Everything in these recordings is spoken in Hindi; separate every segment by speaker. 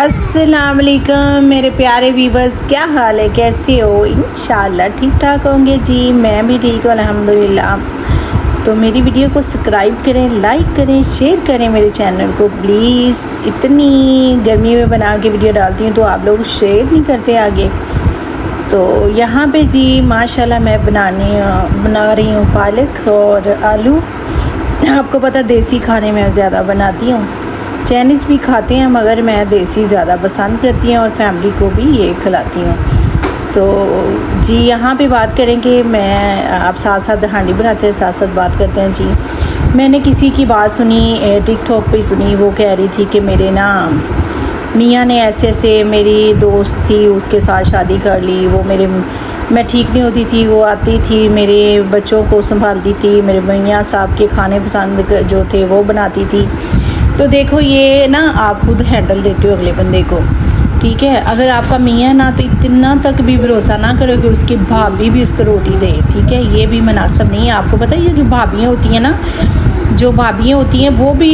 Speaker 1: अस्सलाम वालेकुम मेरे प्यारे व्यूवर्स, क्या हाल है, कैसे हो? इंशाल्लाह ठीक ठाक होंगे जी। मैं भी ठीक हूँ अल्हम्दुलिल्लाह। तो मेरी वीडियो को सब्सक्राइब करें, लाइक करें, शेयर करें मेरे चैनल को प्लीज़। इतनी गर्मी में बना के वीडियो डालती हूँ तो आप लोग शेयर नहीं करते आगे। तो यहाँ पे जी माशाल्लाह मैं बना रही हूँ पालक और आलू। आपको पता देसी खाने में ज़्यादा बनाती हूँ, चाइनीज़ भी खाते हैं मगर मैं देसी ज़्यादा पसंद करती हूँ और फैमिली को भी ये खिलाती हूँ। तो जी यहाँ पे बात करेंगे, मैं आप साथ साथ हांडी बनाते हैं, साथ साथ बात करते हैं जी। मैंने किसी की बात सुनी, टिकटॉक पे सुनी, वो कह रही थी कि मेरे ना मियाँ ने ऐसे ऐसे, मेरी दोस्त थी उसके साथ शादी कर ली, वो मैं ठीक नहीं होती थी, वो आती थी मेरे बच्चों को संभालती थी, मेरे मियाँ साहब के खाने पसंद जो थे वो बनाती थी। तो देखो ये ना आप खुद हैंडल देते हो अगले बंदे को, ठीक है। अगर आपका मियाँ ना तो इतना तक भी भरोसा ना करो कि उसकी भाभी भी उसको रोटी दे, ठीक है। ये भी मुनासिब नहीं है। आपको पता है ये जो भाभियाँ होती हैं ना, जो भाभियाँ होती हैं वो भी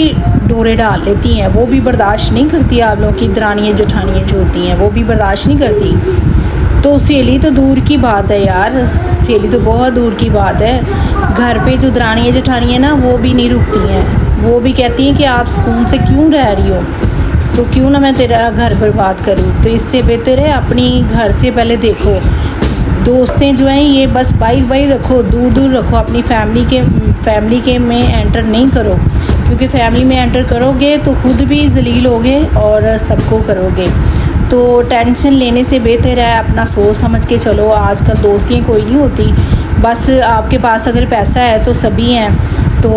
Speaker 1: डोरे डाल लेती हैं, वो भी बर्दाश्त नहीं करती। आप लोगों की दरानियाँ जेठानियाँ जो होती हैं वो भी बर्दाश्त नहीं करती। तो सहेली तो दूर की बात है यार, सहेली तो बहुत दूर की बात है। घर पे जो दरानियाँ जेठानियाँ ना वो भी नहीं रुकती हैं, वो भी कहती हैं कि आप सुकून से क्यों रह रही हो, तो क्यों ना मैं तेरा घर बर्बाद करूँ। तो इससे बेहतर है अपनी घर से पहले देखो। दोस्तें जो हैं ये बस बाई रखो, दूर दूर रखो, अपनी फैमिली के में एंटर नहीं करो, क्योंकि फैमिली में एंटर करोगे तो खुद भी जलील होगे और सबको करोगे। तो टेंशन लेने से बेहतर है अपना सोच समझ के चलो। आजकल दोस्तियाँ कोई नहीं होती, बस आपके पास अगर पैसा है तो सभी हैं, तो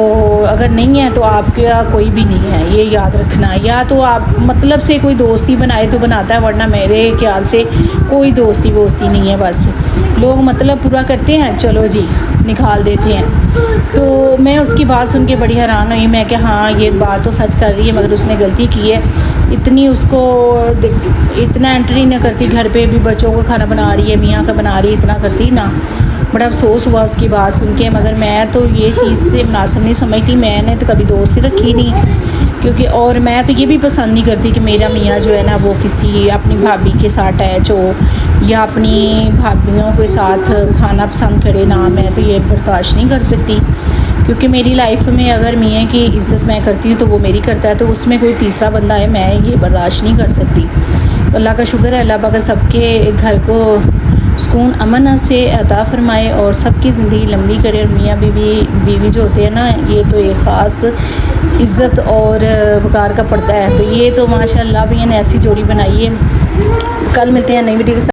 Speaker 1: अगर नहीं है तो आपका कोई भी नहीं है, ये याद रखना। या तो आप मतलब से कोई दोस्ती बनाए तो बनाता है, वरना मेरे ख्याल से कोई दोस्ती नहीं है। बस लोग मतलब पूरा करते हैं, चलो जी निकाल देते हैं। तो मैं उसकी बात सुन के बड़ी हैरान हुई। मैं कि हाँ ये बात तो सच कर रही है, मगर उसने गलती की है। इतना एंट्री ना करती, घर पे भी बच्चों का खाना बना रही है, मियाँ का बना रही है, इतना करती ना। बड़ा अफसोस हुआ उसकी बात सुन के, मगर मैं तो ये चीज़ से मुनासिब नहीं समझती। मैंने तो कभी दोस्ती रखी नहीं, क्योंकि और मैं तो ये भी पसंद नहीं करती कि मेरा मियाँ जो है ना वो किसी अपनी भाभी के साथ अटैच हो या अपनी भाभियों के साथ खाना पसंद करे ना। मैं तो ये बर्दाश्त नहीं कर सकती, क्योंकि मेरी लाइफ में अगर मियाँ की इज़्ज़त मैं करती हूँ तो वो मेरी करता है, तो उसमें कोई तीसरा बंदा है, मैं ये बर्दाश्त नहीं कर सकती। तो अल्लाह का शुक्र है, अल्लाह पाक सबके घर को सुकून अमन से अता फरमाए और सबकी ज़िंदगी लंबी करे। और मियाँ बीवी जो होते हैं ना, ये तो एक ख़ास इज़्ज़त और वक़ार का पड़ता है। तो ये तो माशाअल्लाह मियाँ ने ऐसी जोड़ी बनाई है। कल मिलते हैं नई वीडियो के साथ।